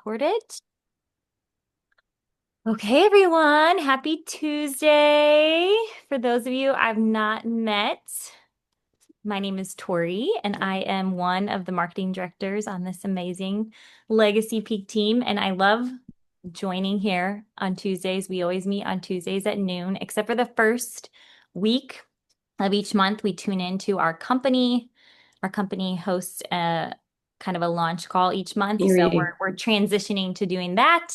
Recorded. Okay, everyone. Happy Tuesday. For those of you I've not met, my name is Tori, and I am one of the marketing directors on this amazing Legacy Peak team. And I love joining here on Tuesdays. We always meet on Tuesdays at noon, except for the first week of each month. We tune into our company. Our company hosts a kind of a launch call each month. So we're transitioning to doing that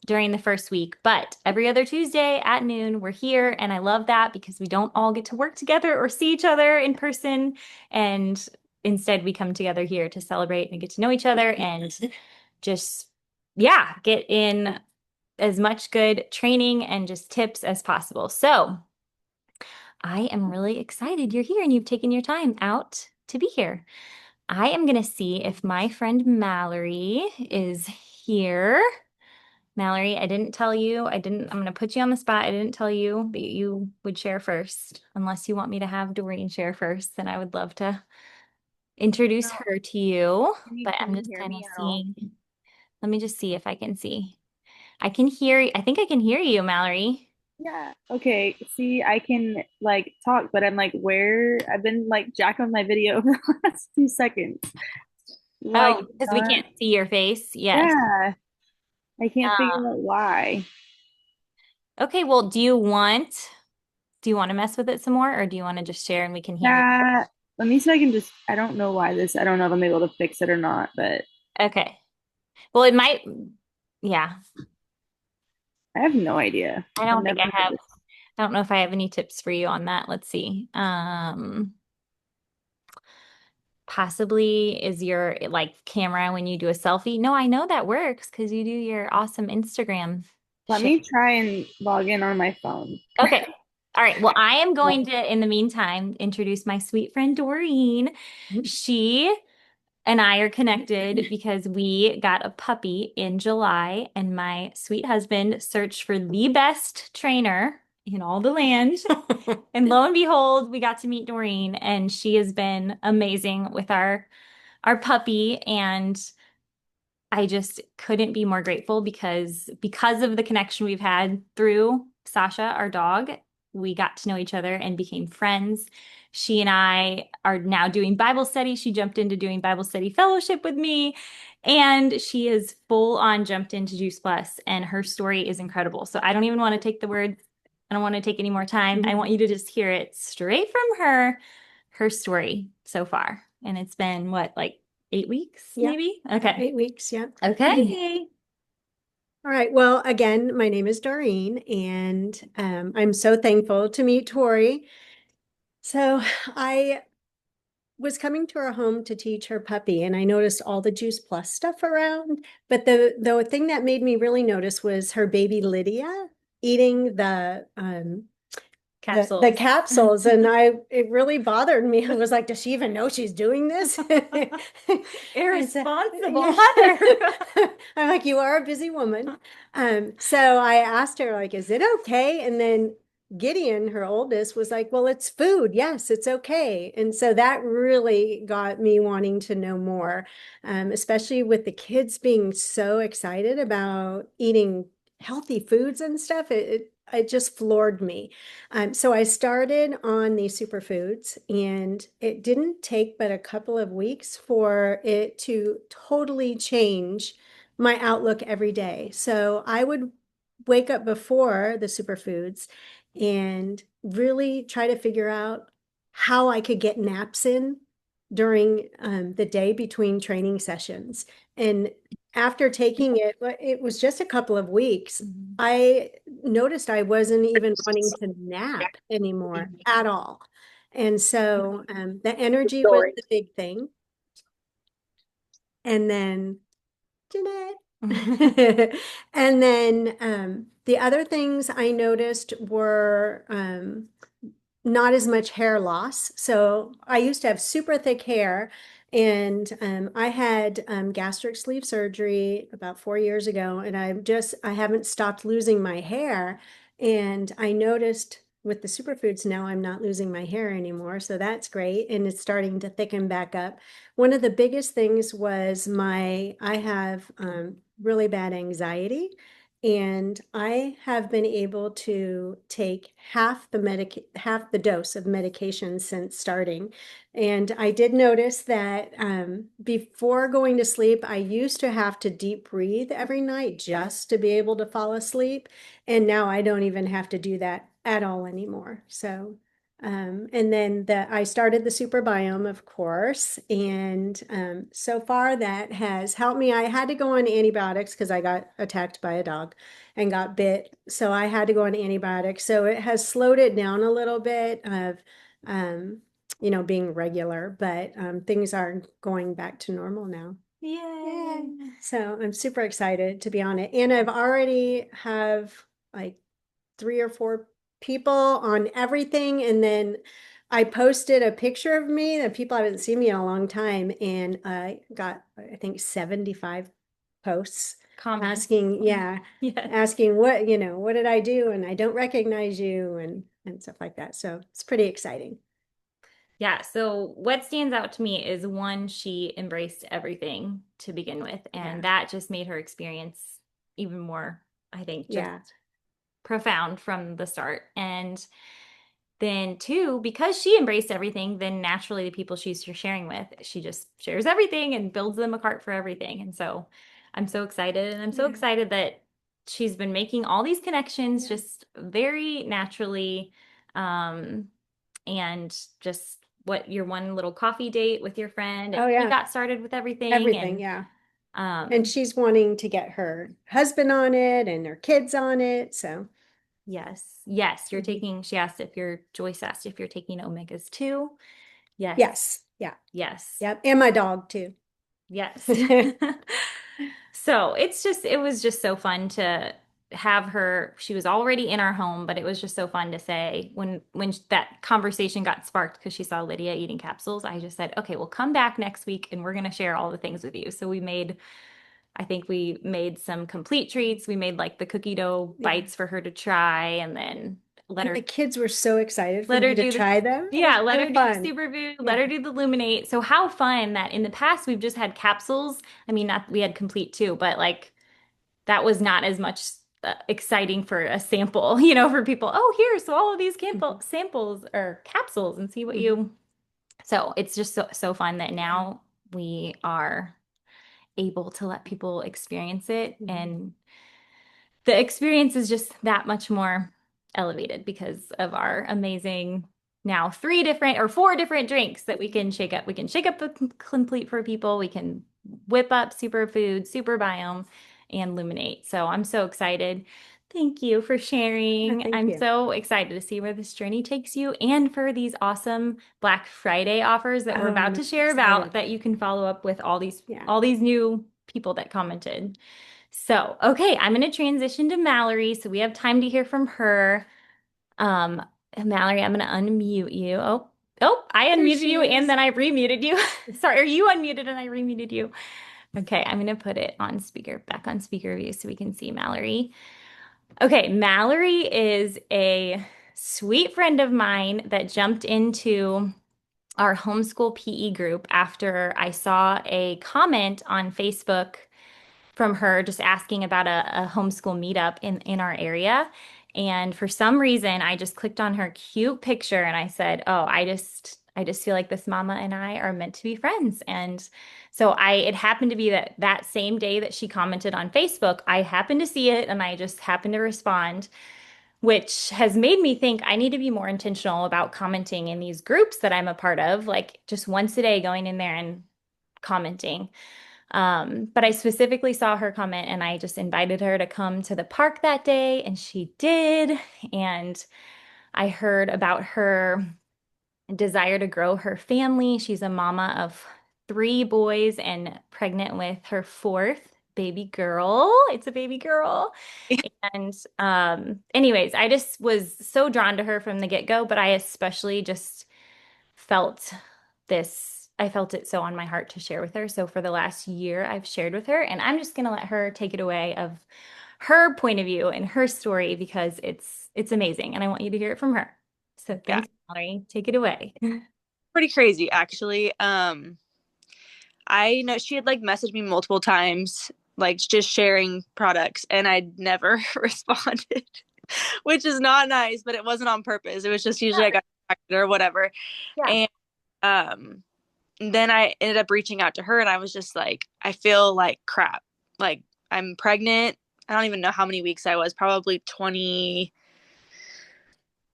during the first week. But every other Tuesday at noon, we're here. And I love that because we don't all get to work together or see each other in person. And instead, we come together here to celebrate and get to know each other and just, yeah, get in as much good training and just tips as possible. So I am really excited you're here and you've taken your time out to be here. I am going to see if my friend Mallory is here. Mallory, I didn't tell you. I'm going to put you on the spot. I didn't tell you that you would share first, unless you want me to have Doreen share first. Then I would love to introduce her to you. But Can I'm you just hear kind of me at all? seeing. Let me just see if I can see. I can hear, I think I can hear you, Mallory. Yeah. Okay. See, I can like talk, but I'm like, where? I've been like jacking with my video for the last 2 seconds. Why Oh, can you because we not? can't see your face. Yes. Yeah. I can't Uh, figure out why. okay, well, do you want to mess with it some more or do you want to just share and we can hear you? Yeah. Let me see if I can just, I don't know why this, I don't know if I'm able to fix it or not, but Okay. Well, it might, yeah. I have no idea. I I've don't think never I have, noticed. I don't know if I have any tips for you on that. Let's see. Possibly is your like camera when you do a selfie. No, I know that works because you do your awesome Instagram Let share. me try and log in on my phone. Okay. All right. Well, I am going to, in the meantime, introduce my sweet friend Doreen. She and I are connected because we got a puppy in July, and my sweet husband searched for the best trainer in all the land. And lo and behold, we got to meet Doreen, and she has been amazing with our puppy. And I just couldn't be more grateful because of the connection we've had through Sasha, our dog. We got to know each other and became friends. She and I are now doing Bible study. She jumped into doing Bible study fellowship with me, and she is full on jumped into Juice Plus, and her story is incredible. So I don't even want to take the words. I don't want to take any more time. I want you to just hear it straight from her story so far. And it's been what, like 8 weeks, Yeah. maybe? Okay. 8 weeks, yeah. Okay. All right. Well, again, my name is Doreen, and I'm so thankful to meet Tori. So I was coming to her home to teach her puppy, and I noticed all the Juice Plus stuff around. But the thing that made me really notice was her baby Lydia eating the Capsules. capsules, and it really bothered me. I was like, does she even know she's doing this? I said, Irresponsible yeah. mother. I'm like, you are a busy woman. So I asked her, like, is it okay? And then Gideon, her oldest, was like, well, it's food. Yes, it's okay. And so that really got me wanting to know more, especially with the kids being so excited about eating healthy foods and stuff. It just floored me. So I started on these superfoods, and it didn't take but a couple of weeks for it to totally change my outlook every day. So I would wake up before the superfoods and really try to figure out how I could get naps in during the day between training sessions. And after taking it, it was just a couple of weeks. I noticed I wasn't even wanting to nap anymore at all. And so the energy was Story. the big thing. And then, Jeanette. And then the other things I noticed were not as much hair loss. So I used to have super thick hair, and I had gastric sleeve surgery about 4 years ago, and I haven't stopped losing my hair. And I noticed with the superfoods now I'm not losing my hair anymore, so that's great, and it's starting to thicken back up. One of the biggest things was I have really bad anxiety. And I have been able to take half the dose of medication since starting. And I did notice that before going to sleep, I used to have to deep breathe every night just to be able to fall asleep. And now I don't even have to do that at all anymore. So and then I started the super biome, of course, and so far that has helped me. I had to go on antibiotics because I got attacked by a dog and got bit, so I had to go on antibiotics. So it has slowed it down a little bit of, um, being regular, but things are going back to normal now. Yeah. Yay. So I'm super excited to be on it, and I've already have like 3 or 4 people on everything. And then I posted a picture of me that people haven't seen me in a long time. And I got, I think, 75 posts Comments. asking, yeah, Yes. asking what did I do? And I don't recognize you and stuff like that. So it's pretty exciting. Yeah, so what stands out to me is one, she embraced everything to begin with, Yeah. and that just made her experience even more, I think, just Yeah. profound from the start. And then two, because she embraced everything, then naturally the people she's sharing with, she just shares everything and builds them a cart for everything. And so I'm so excited, and I'm so Yeah. excited that she's been making all these connections Yeah. just very naturally. And just what your one little coffee date with your friend, and Oh, he yeah. got started with everything. Everything. And Yeah. And um she's wanting to get her husband on it and her kids on it. So, yes, you're mhm. taking, she asked if you're, Joyce asked if you're taking omegas too. Yes, Yes. Yeah. yes, Yep. And my dog too. yes. So it was just so fun to have her. She was already in our home, but it was just so fun to say when that conversation got sparked because she saw Lydia eating capsules. I just said, okay, we'll come back next week and we're going to share all the things with you. So I think we made some complete treats. We made like the cookie dough Yeah. bites for her to try, and then let And her the kids were so excited for let her me to do the, try them. It was yeah, let so her do the fun. superfood, let Yeah. her do the luminate. So how fun that in the past we've just had capsules. I mean, not we had complete too, but like that was not as much exciting for a sample, for people. Oh, here, so all of these Mhm. samples or capsules and see what Mhm. you. So it's just so fun that Yeah. now we are able to let people experience it, Mhm. and the experience is just that much more elevated because of our amazing now 4 different drinks that we can shake up. We can shake up the complete for people. We can whip up superfood, super biome, and luminate. So I'm so excited. Thank you for Yeah, sharing. thank I'm you. so excited to see where this journey takes you and for these awesome Black Friday offers that we're Oh, about I'm to share about excited. that you can follow up with Yeah. all these new people that commented. So, okay, I'm going to transition to Mallory so we have time to hear from her. Um, Mallory, I'm going to unmute you. I There unmuted you she and is. then I remuted you. Sorry, are you unmuted and I remuted you? Okay, I'm going to put it on speaker, back on speaker view so we can see Mallory. Okay, Mallory is a sweet friend of mine that jumped into our homeschool PE group after I saw a comment on Facebook from her just asking about a homeschool meetup in our area. And for some reason, I just clicked on her cute picture and I said, "Oh, I just feel like this mama and I are meant to be friends." And so it happened to be that same day that she commented on Facebook, I happened to see it and I just happened to respond, which has made me think I need to be more intentional about commenting in these groups that I'm a part of, like just once a day going in there and commenting. But I specifically saw her comment and I just invited her to come to the park that day, and she did. And I heard about her desire to grow her family. She's a mama of 3 boys and pregnant with her fourth baby girl. It's a baby girl. And anyways, I just was so drawn to her from the get-go, but I especially just felt I felt it so on my heart to share with her. So for the last year, I've shared with her, and I'm just going to let her take it away of her point of view and her story because it's amazing, and I want you to hear it from her. So Yeah, thanks, Mallory. Take it away. pretty crazy actually. I know she had like messaged me multiple times like just sharing products, and I never responded, which is not nice, but it wasn't on purpose. It was just usually I got distracted or whatever. Yeah. And um then I ended up reaching out to her, and I was just like, I feel like crap. Like, I'm pregnant. I don't even know how many weeks I was, probably 20,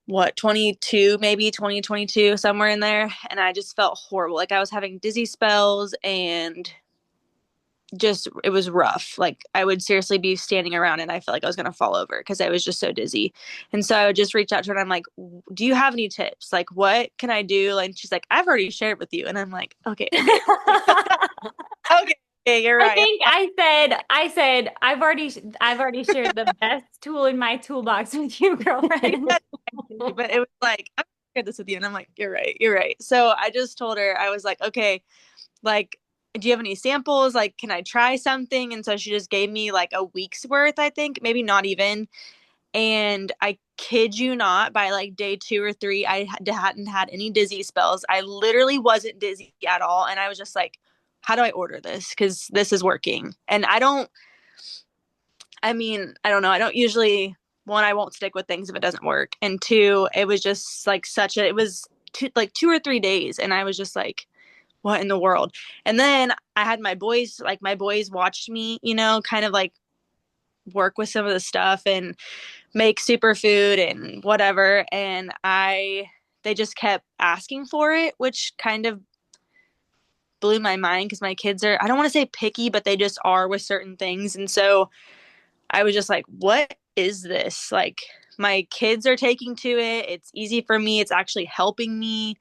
what, 22, maybe 2022, somewhere in there. And I just felt horrible. Like, I was having dizzy spells, and just, it was rough. Like, I would seriously be standing around and I felt like I was going to fall over because I was just so dizzy. And so I would just reach out to her, and I'm like, do you have any tips? Like, what can I do? And she's like, I've already shared with you. And I'm like, okay, okay. Okay, okay, you're I right. think I said I've already shared the best tool in my toolbox with you, girlfriend. But it was like, I'm gonna share this with you. And I'm like, you're right, you're right. So I just told her, I was like, okay, like, do you have any samples? Like, can I try something? And so she just gave me like a week's worth, I think, maybe not even. And I kid you not, by like day 2 or 3, I hadn't had any dizzy spells. I literally wasn't dizzy at all. And I was just like, how do I order this? Because this is working. And I mean, I don't know. I don't usually, one, I won't stick with things if it doesn't work. And two, it was just like it was like 2 or 3 days. And I was just like, what in the world? And then I had my boys watched me, kind of like work with some of the stuff and make superfood and whatever. And they just kept asking for it, which kind of blew my mind because my kids are, I don't want to say picky, but they just are with certain things. And so I was just like, what is this? Like, my kids are taking to it. It's easy for me. It's actually helping me.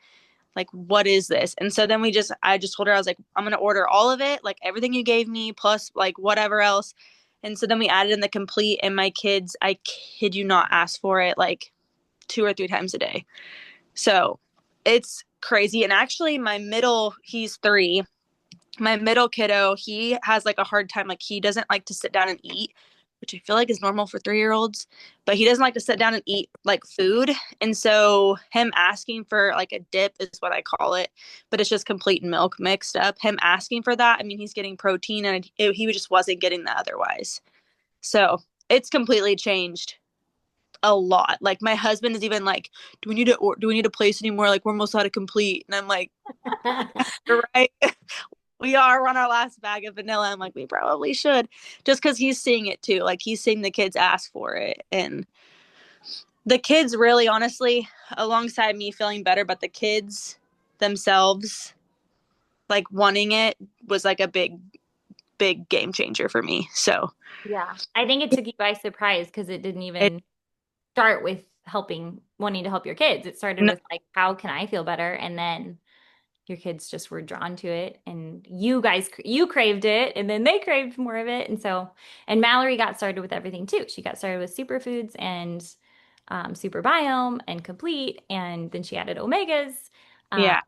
Like, what is this? And so then I just told her, I was like, I'm going to order all of it, like everything you gave me, plus like whatever else. And so then we added in the complete, and my kids, I kid you not, asked for it like 2 or 3 times a day. So it's crazy. And actually, he's 3. My middle kiddo, he has like a hard time. Like, he doesn't like to sit down and eat, which I feel like is normal for 3-year-olds, but he doesn't like to sit down and eat like food. And so him asking for like a dip is what I call it, but it's just complete milk mixed up. Him asking for that, I mean, he's getting protein, and he just wasn't getting that otherwise. So it's completely changed a lot. Like, my husband is even like, do we need to place anymore? Like, we're almost out of complete. And I'm like, you're right. We are on our last bag of vanilla. I'm like, we probably should, just because he's seeing it too. Like, he's seeing the kids ask for it. And the kids really, honestly, alongside me feeling better, but the kids themselves, like, wanting it was like a big, big game changer for me. So Yeah. I think it took you by surprise because it didn't it, even start with wanting to help your kids. It started no, with like, how can I feel better? And then your kids just were drawn to it, and you craved it, and then they craved more of it. And Mallory got started with everything too. She got started with superfoods and super biome and complete, and then she added omegas. Um, yeah,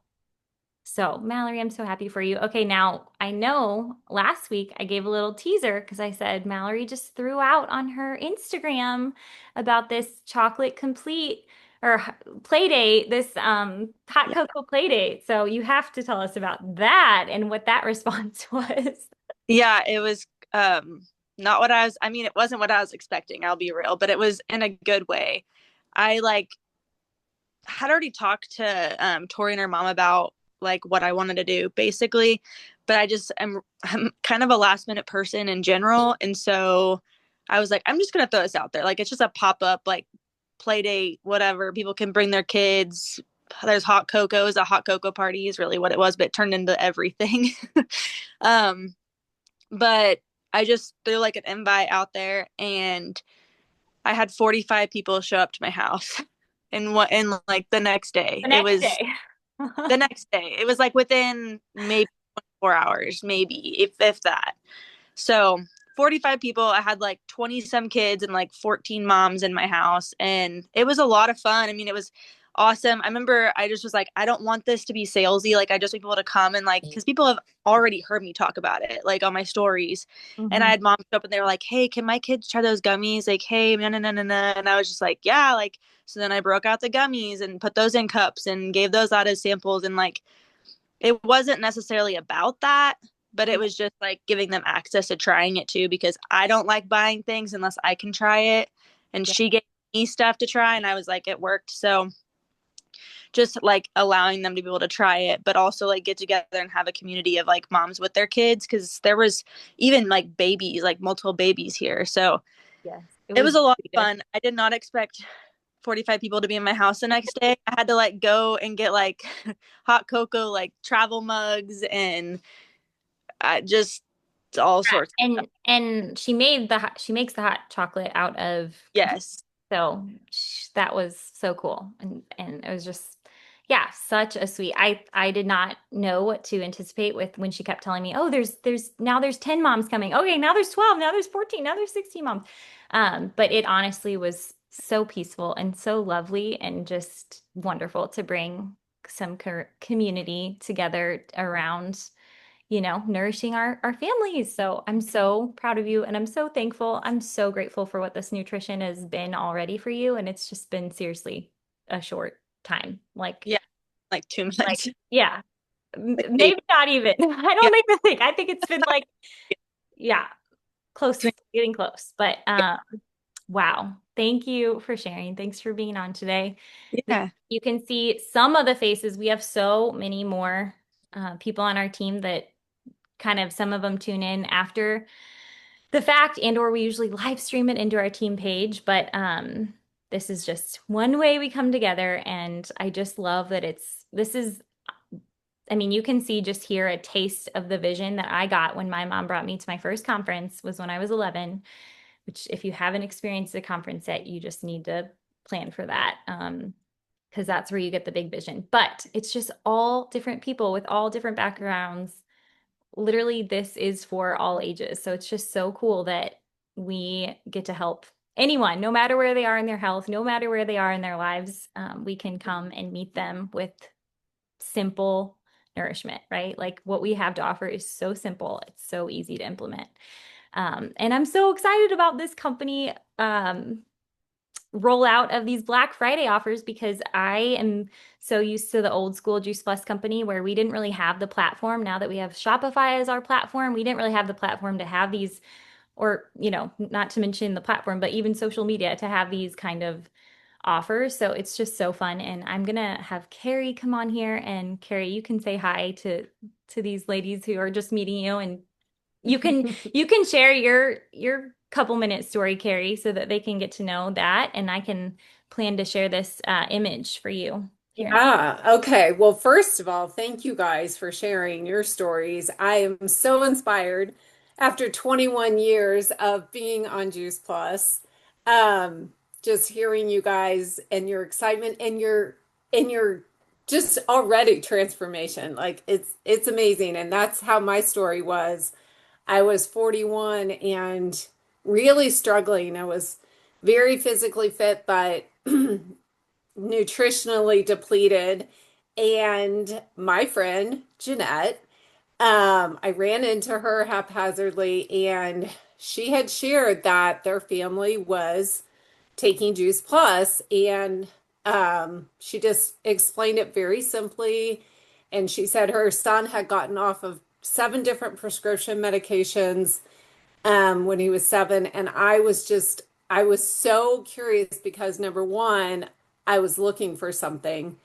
so, Mallory, I'm so happy for you. Okay, now I know last week I gave a little teaser because I said Mallory just threw out on her Instagram about this chocolate complete or play date, this hot yeah. cocoa play date. So, you have to tell us about that and what that response was. Yeah, it was not I mean, it wasn't what I was expecting, I'll be real, but it was in a good way. I like had already talked to Tori and her mom about like what I wanted to do basically, but I'm kind of a last minute person in general, and so I was like, I'm just gonna throw this out there. Like, it's just a pop up like play date, whatever. People can bring their kids. There's hot cocoa. It was a hot cocoa party is really what it was, but it turned into everything. um, but I just threw like an invite out there, and I had 45 people show up to my house. And what in like the next day. The It next was day. the next day. It was like within maybe 4 hours, maybe if that. So 45 people. I had like 20 some kids and like 14 moms in my house. And it was a lot of fun. I mean, it was awesome. I remember I just was like, I don't want this to be salesy. Like, I just want people to come and like, because people have already heard me talk about it, like on my stories. And I Mhm. had moms show up and they were like, hey, can my kids try those gummies? Like, hey, no, no, no, no, no. And I was just like, yeah, like, so then I broke out the gummies and put those in cups and gave those out as samples. And like, it wasn't necessarily about that, but it was just like giving them access to trying it too, because I don't like buying things unless I can try it. And Yeah. she gave me stuff to try, and I was like, it worked. So just like allowing them to be able to try it, but also like get together and have a community of like moms with their kids, because there was even like babies, like multiple babies here. So Yes. It it was was a lot really of good. fun. I did not expect 45 people to be in my house the next day. I had to like go and get like hot cocoa, like travel mugs, and just all sorts of stuff. And she makes the hot chocolate out of Yes. so that was so cool. And it was just yeah, such a sweet. I did not know what to anticipate with when she kept telling me, "Oh, there's 10 moms coming. Okay, now there's 12, now there's 14, now there's 16 moms." But it honestly was so peaceful and so lovely and just wonderful to bring some community together around nourishing our families. So I'm so proud of you and I'm so thankful. I'm so grateful for what this nutrition has been already for you. And it's just been seriously a short time. Yeah. Like 2 months. Yeah, Like maybe not even. I yeah. don't even think. I think it's been like, yeah, close, getting close. But wow. Thank you for sharing. Thanks for being on today. Yeah. You can see some of the faces. We have so many more people on our team that kind of some of them tune in after the fact and or we usually live stream it into our team page, but this is just one way we come together and I just love that I mean, you can see just here a taste of the vision that I got when my mom brought me to my first conference was when I was 11, which if you haven't experienced a conference yet, you just need to plan for that. Because that's where you get the big vision. But it's just all different people with all different backgrounds. Literally, this is for all ages. So it's just so cool that we get to help anyone, no matter where they are in their health, no matter where they are in their lives. We can come and meet them with simple nourishment, right? Like what we have to offer is so simple, it's so easy to implement. And I'm so excited about this company rollout of these Black Friday offers because I am so used to the old school Juice Plus company where we didn't really have the platform. Now that we have Shopify as our platform, we didn't really have the platform to have these, or, not to mention the platform, but even social media to have these kind of offers. So it's just so fun. And I'm gonna have Carrie come on here, and Carrie, you can say hi to these ladies who are just meeting you, and you can share your couple minute story, Carrie, so that they can get to know that, and I can plan to share this image for you here. Yeah, okay. Well, first of all, thank you guys for sharing your stories. I am so inspired after 21 years of being on Juice Plus. Um, just hearing you guys and your excitement and your just already transformation. Like it's amazing. And that's how my story was. I was 41 and really struggling. I was very physically fit, but nutritionally depleted. And my friend, Jeanette, I ran into her haphazardly, and she had shared that their family was taking Juice Plus, and she just explained it very simply. And she said her son had gotten off of 7 different prescription medications when he was 7. And I was so curious because number one, I was looking for something.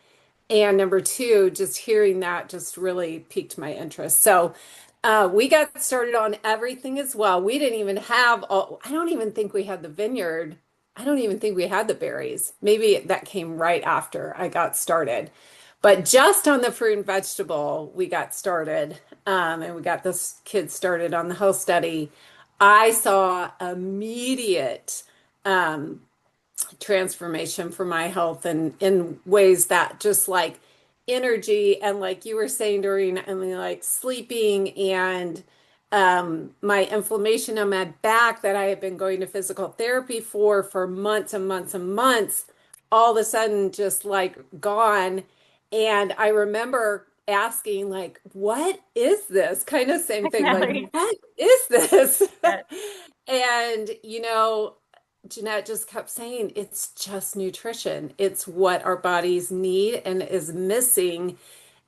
And number two, just hearing that just really piqued my interest. So we got started on everything as well. We didn't even have I don't even think we had the vineyard. I don't even think we had the berries. Maybe that came right after I got started. But just on the fruit and vegetable, we got started, and we got this kid started on the health study. I saw immediate transformation for my health and in ways that just like energy and like you were saying, Doreen, I mean, like sleeping and my inflammation on my back that I had been going to physical therapy for months and months and months, all of a sudden just like gone. And I remember asking like, what is this? Kind of same thing, like, Mallory. what is this? Yes. And Jeanette just kept saying it's just nutrition. It's what our bodies need and is missing.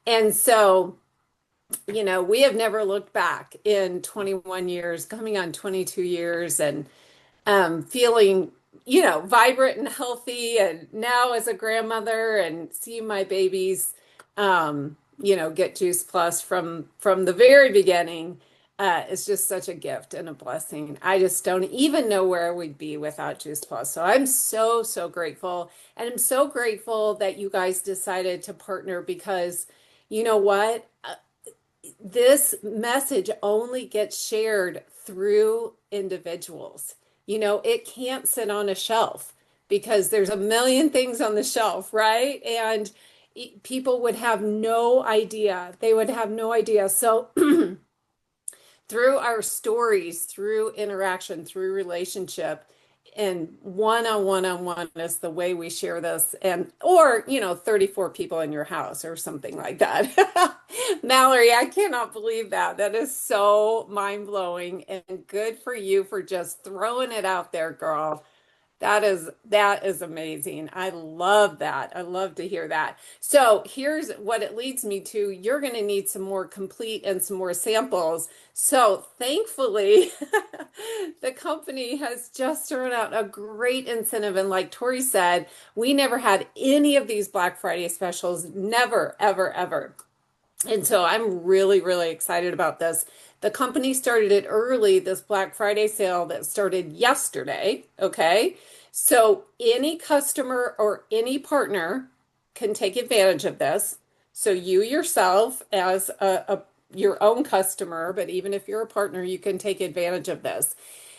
And so we have never looked back in 21 years, coming on 22 years, and feeling, vibrant and healthy. And now as a grandmother and seeing my babies, get Juice Plus from the very beginning, is just such a gift and a blessing. I just don't even know where we'd be without Juice Plus. So I'm so, so grateful. And I'm so grateful that you guys decided to partner because you know what? This message only gets shared through individuals. It can't sit on a shelf because there's a million things on the shelf, right? And people would have no idea. They would have no idea. So through our stories, through interaction, through relationship, and one on one is the way we share this, and or 34 people in your house or something like that. Mallory, I cannot believe that. That is so mind-blowing, and good for you for just throwing it out there, girl. That is amazing. I love that. I love to hear that. So here's what it leads me to. You're going to need some more complete and some more samples. So thankfully, the company has just thrown out a great incentive. And like Tori said, we never had any of these Black Friday specials. Never, ever, ever. And so I'm really, really excited about this. The company started it early, this Black Friday sale that started yesterday. Okay. So any customer or any partner can take advantage of this. So you yourself as your own customer, but even if you're a partner, you can take advantage of this.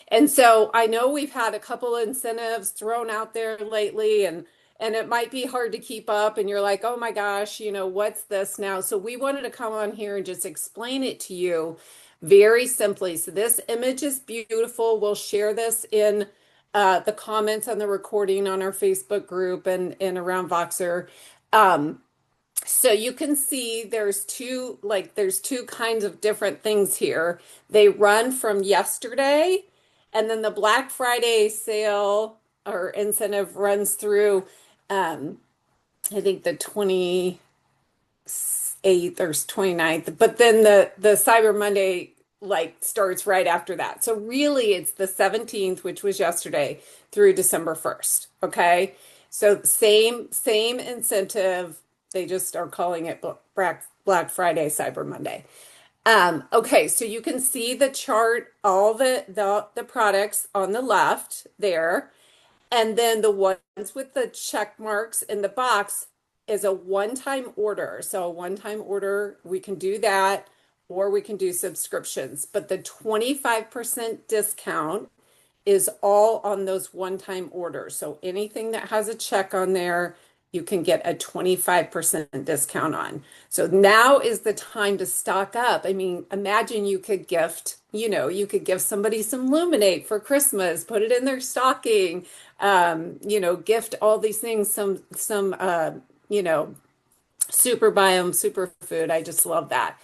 And so I know we've had a couple of incentives thrown out there lately, and it might be hard to keep up, and you're like, oh my gosh, what's this now? So we wanted to come on here and just explain it to you very simply. So this image is beautiful. We'll share this in the comments on the recording on our Facebook group and around Voxer. So you can see there's two kinds of different things here. They run from yesterday, and then the Black Friday sale or incentive runs through I think the 28th or 29th, but then the Cyber Monday starts right after that. So really it's the 17th, which was yesterday, through December 1st. Okay. So same incentive. They just are calling it Black Friday, Cyber Monday. Okay, so you can see the chart, all the products on the left there. And then the ones with the check marks in the box is a one-time order. So a one-time order, we can do that, or we can do subscriptions. But the 25% discount is all on those one-time orders. So anything that has a check on there, you can get a 25% discount on. So now is the time to stock up. I mean, imagine you could gift somebody some Luminate for Christmas, put it in their stocking, gift all these things, some super biome, superfood. I just love that.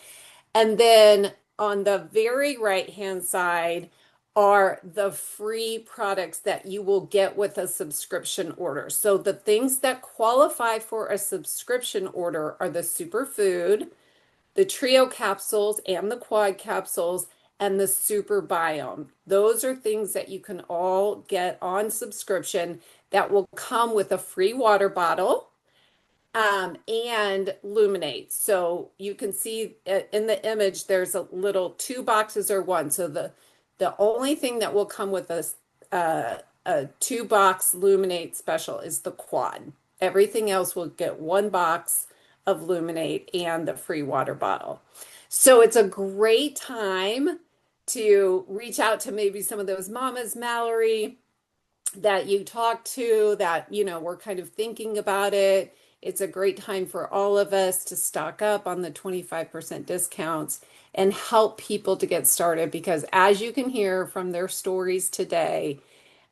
And then on the very right-hand side are the free products that you will get with a subscription order. So the things that qualify for a subscription order are the superfood, the trio capsules and the quad capsules, and the super biome. Those are things that you can all get on subscription that will come with a free water bottle and Luminate. So you can see in the image, there's a little two boxes or one. So the only thing that will come with a two-box Luminate special is the quad. Everything else will get one box of Luminate and the free water bottle. So it's a great time to reach out to maybe some of those mamas, Mallory, that you talk to that, we're kind of thinking about it. It's a great time for all of us to stock up on the 25% discounts and help people to get started because as you can hear from their stories today,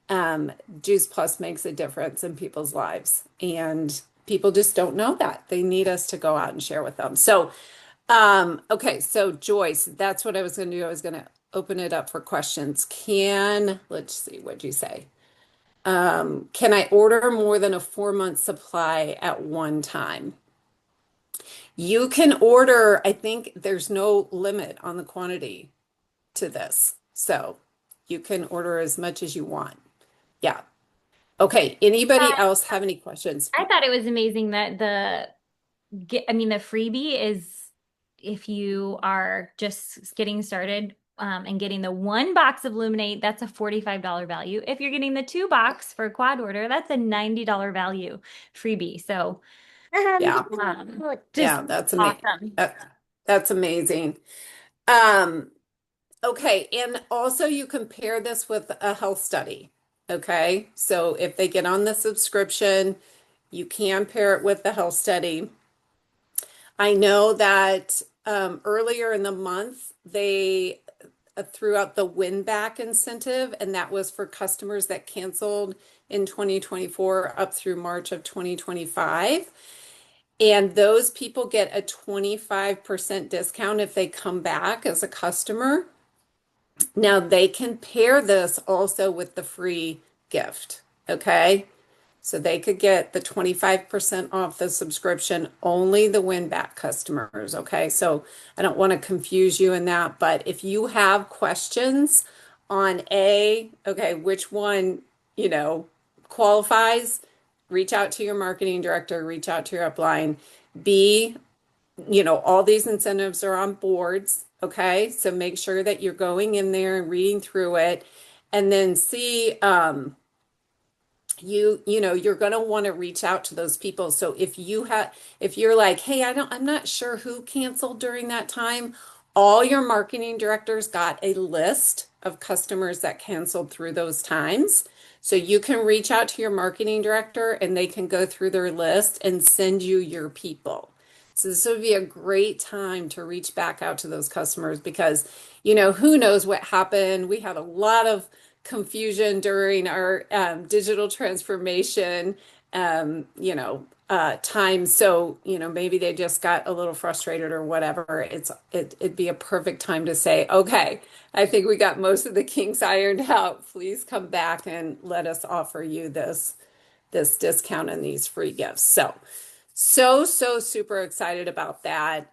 Juice Plus makes a difference in people's lives. And people just don't know that. They need us to go out and share with them. So, okay, so Joyce, that's what I was going to do. I was going to open it up for questions. Let's see, what'd you say? Can I order more than a 4-month supply at one time? You can order, I think there's no limit on the quantity to this. So you can order as much as you want. Yeah. Okay. Anybody else have any questions? I thought it was amazing that the freebie is if you are just getting started and getting the one box of Luminate, that's a $45 value. If you're getting the two box for a quad order, that's a $90 value freebie. So, Yeah. just Yeah, that's amazing. awesome. That's amazing. Um, okay, and also you can pair this with a health study. Okay, so if they get on the subscription, you can pair it with the health study. I know that earlier in the month they threw out the win back incentive, and that was for customers that canceled in 2024 up through March of 2025. And those people get a 25% discount if they come back as a customer. Now they can pair this also with the free gift. Okay. So they could get the 25% off the subscription, only the win back customers. Okay. So I don't want to confuse you in that, but if you have questions on okay, which one, qualifies, reach out to your marketing director, reach out to your upline. B, all these incentives are on boards. Okay. So make sure that you're going in there and reading through it. And then C, you're going to want to reach out to those people. So if you're like, hey, I'm not sure who canceled during that time, all your marketing directors got a list of customers that canceled through those times. So you can reach out to your marketing director and they can go through their list and send you your people. So this would be a great time to reach back out to those customers because, who knows what happened. We had a lot of confusion during our digital transformation, time. So, maybe they just got a little frustrated or whatever. It'd be a perfect time to say, okay, I think we got most of the kinks ironed out. Please come back and let us offer you this discount and these free gifts. So super excited about that.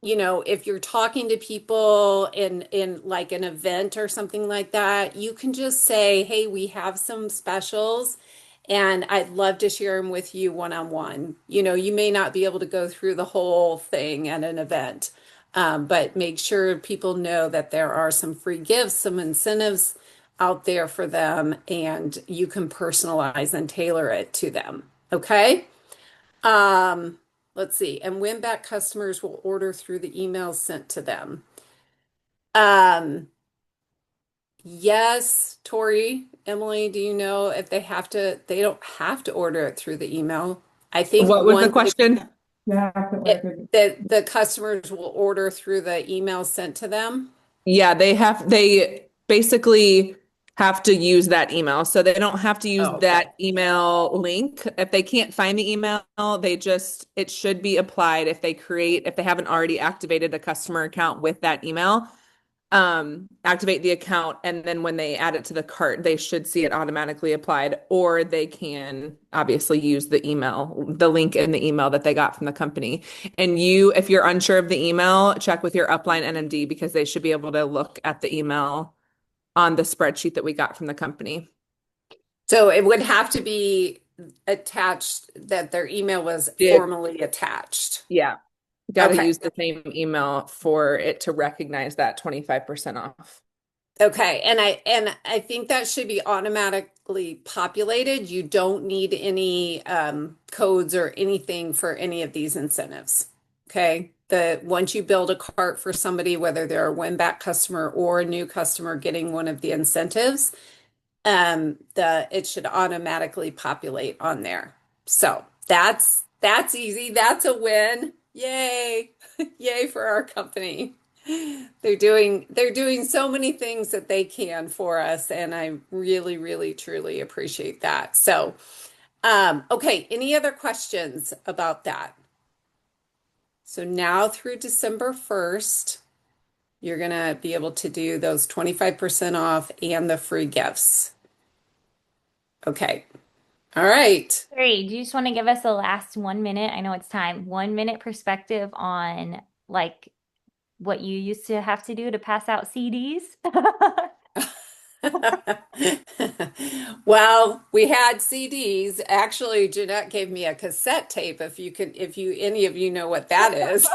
If you're talking to people in like an event or something like that, you can just say, "Hey, we have some specials and I'd love to share them with you one-on-one." You may not be able to go through the whole thing at an event, but make sure people know that there are some free gifts, some incentives out there for them, and you can personalize and tailor it to them. Okay? Let's see. And win back customers will order through the emails sent to them. Um, yes, Tori, Emily, do you know if they don't have to order it through the email. I think What was the question? that the customers will order through the email sent to them. Yeah, they basically have to use that email. So they don't have to use Oh, okay. that email link. If they can't find the email, it should be applied if they haven't already activated a customer account with that email, activate the account. And then when they add it to the cart, they should see it automatically applied, or they can obviously use the link in the email that they got from the company. And if you're unsure of the email, check with your upline NMD because they should be able to look at the email on the spreadsheet that we got from the company. So it would have to be attached that their email was formally attached. Yeah. Got to Okay. use the same email for it to recognize that 25% off. Okay, and I think that should be automatically populated. You don't need any codes or anything for any of these incentives. Okay, once you build a cart for somebody, whether they're a win-back customer or a new customer getting one of the incentives, it should automatically populate on there. So that's easy. That's a win. Yay! Yay for our company. They're doing so many things that they can for us, and I really, really, truly appreciate that. So, okay, any other questions about that? So now through December 1st, you're gonna be able to do those 25% off and the free gifts. Okay. All right. Great. Do you just want to give us a last 1 minute? I know it's time. 1 minute perspective on like what you used to have to do to pass out CDs? Well, we had CDs. Actually, Jeanette gave me a cassette tape, if you, any of you know what that is.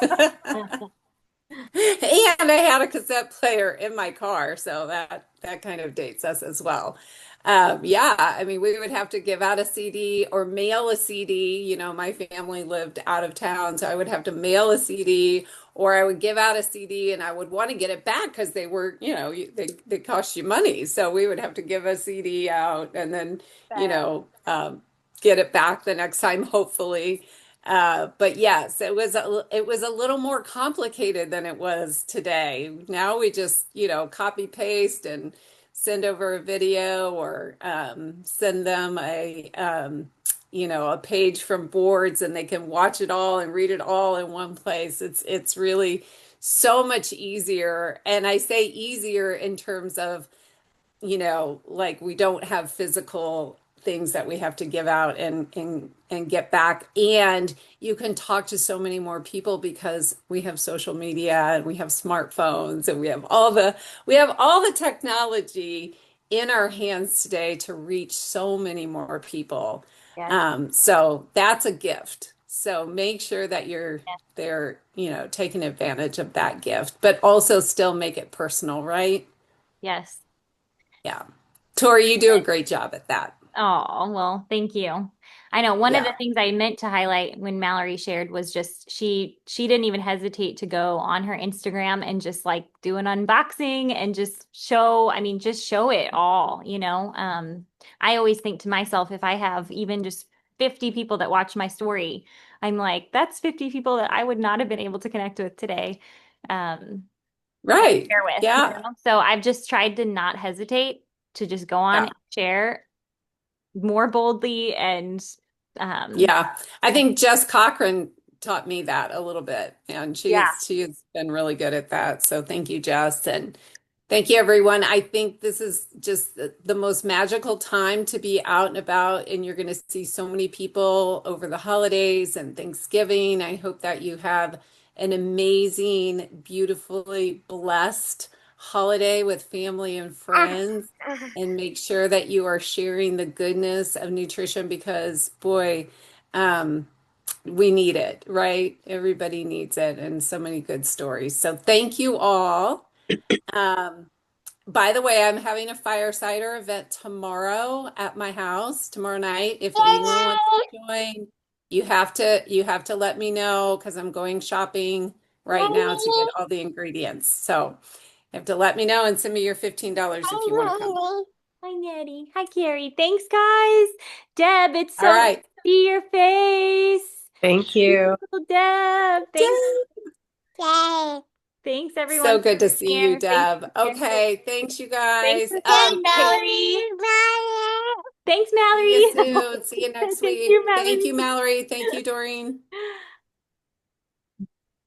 And I had a cassette player in my car, so that kind of dates us as well. Yeah, I mean, we would have to give out a CD or mail a CD. You know, my family lived out of town, so I would have to mail a CD, or I would give out a CD and I would want to get it back because they were, they cost you money. So we would have to give a CD out and then, you know, get it back the next time, hopefully. But yes, it was a little more complicated than it was today. Now we just, copy paste and send over a video or send them a page from boards and they can watch it all and read it all in one place. It's really so much easier. And I say easier in terms of like we don't have physical things that we have to give out and get back. And you can talk to so many more people because we have social media and we have smartphones and we have all the technology in our hands today to reach so many more people. Yes. So that's a gift. So make sure that you're Yes. there, taking advantage of that gift, but also still make it personal, right? Yes. Yeah. Tori, you do a great job at that. Oh, well, thank you. I know one of the Yeah. things I meant to highlight when Mallory shared was just she didn't even hesitate to go on her Instagram and just like do an unboxing and just show, I mean, just show it all, you know. I always think to myself, if I have even just 50 people that watch my story, I'm like, that's 50 people that I would not have been able to connect with today. Um, or Right. share with, you Yeah. know? So I've just tried to not hesitate to just go on Yeah. and share more boldly and um Yeah. I think Jess Cochran taught me that a little bit, and yeah, she's been really good at that. So thank you, Jess, and thank you, everyone. I think this is just the most magical time to be out and about, and you're going to see so many people over the holidays and Thanksgiving. I hope that you have an amazing, beautifully blessed holiday with family and friends, and make sure that you are sharing the goodness of nutrition because, boy, um, we need it, right? Everybody needs it, and so many good stories. So thank you all. Um, by the way, I'm having a firesider event tomorrow at my house tomorrow night. If anyone wants to join, you have to let me know because I'm going shopping right now to get all the ingredients. So you have to let me know and send me your $15 if you want to come. hi Nettie, hi Carrie, thanks guys. Deb, it's All so nice right. to see your face. Thank you. Beautiful Deb, thanks. Thanks everyone So for good to being see you, here. Thanks Deb. for sharing. Okay, thanks you Thanks guys. for coming, Hey, Mallory. Thanks, see you Mallory. soon. See you next Thank week. you, Thank you, Mallory. Mallory. Thank you, Doreen.